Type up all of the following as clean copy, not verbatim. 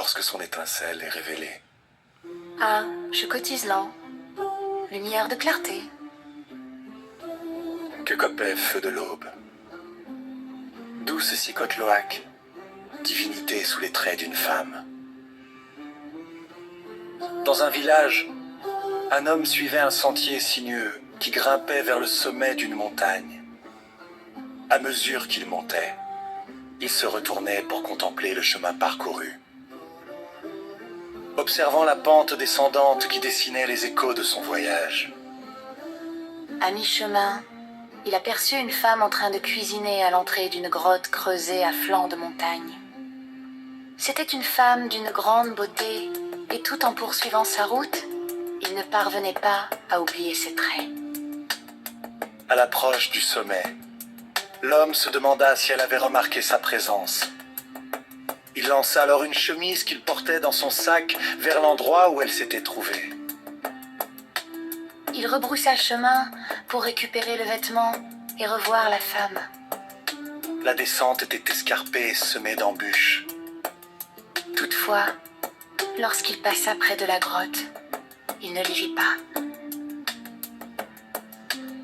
lorsque son étincelle est révélée. Ah, je cotise lent. Lumière de clarté. Que copait feu de l'aube. Douce Cicotloac, divinité sous les traits d'une femme. Dans un village, un homme suivait un sentier sinueux qui grimpait vers le sommet d'une montagne. À mesure qu'il montait, il se retournait pour contempler le chemin parcouru. Observant la pente descendante qui dessinait les échos de son voyage. À mi-chemin, il aperçut une femme en train de cuisiner à l'entrée d'une grotte creusée à flanc de montagne. C'était une femme d'une grande beauté, et tout en poursuivant sa route, il ne parvenait pas à oublier ses traits. À l'approche du sommet, l'homme se demanda si elle avait remarqué sa présence. Il lança alors une chemise qu'il portait dans son sac vers l'endroit où elle s'était trouvée. Il rebroussa chemin pour récupérer le vêtement et revoir la femme. La descente était escarpée et semée d'embûches. Toutefois, lorsqu'il passa près de la grotte, il ne l'y vit pas.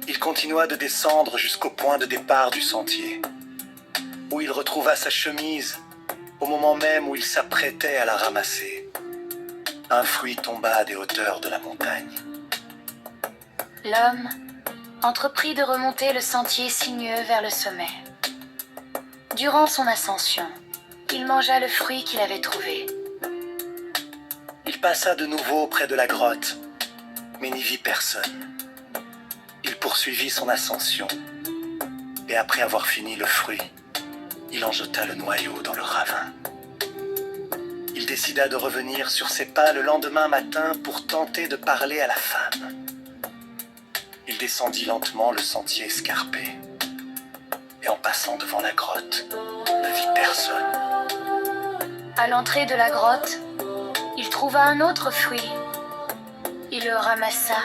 Il continua de descendre jusqu'au point de départ du sentier, où il retrouva sa chemise au moment même où il s'apprêtait à la ramasser. Un fruit tomba des hauteurs de la montagne. L'homme entreprit de remonter le sentier sinueux vers le sommet. Durant son ascension, il mangea le fruit qu'il avait trouvé. Il passa de nouveau près de la grotte, mais n'y vit personne. Il poursuivit son ascension, et après avoir fini le fruit, il en jeta le noyau dans le ravin. Il décida de revenir sur ses pas le lendemain matin pour tenter de parler à la femme. Il descendit lentement le sentier escarpé, et en passant devant la grotte, ne vit personne. À l'entrée de la grotte, il trouva un autre fruit. Il le ramassa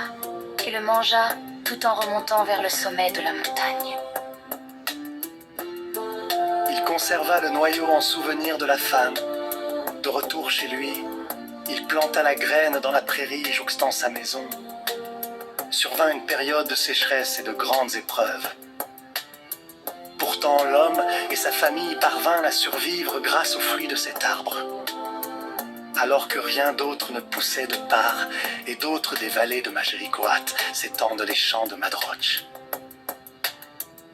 et le mangea tout en remontant vers le sommet de la montagne. Il conserva le noyau en souvenir de la femme. De retour chez lui, il planta la graine dans la prairie jouxtant sa maison. Survint une période de sécheresse et de grandes épreuves. Pourtant, l'homme et sa famille parvinrent à survivre grâce aux fruits de cet arbre. Alors que rien d'autre ne poussait de part, et d'autres des vallées de Majericoat s'étendent les champs de Madroch.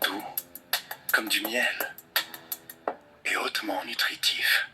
Doux comme du miel, et hautement nutritif.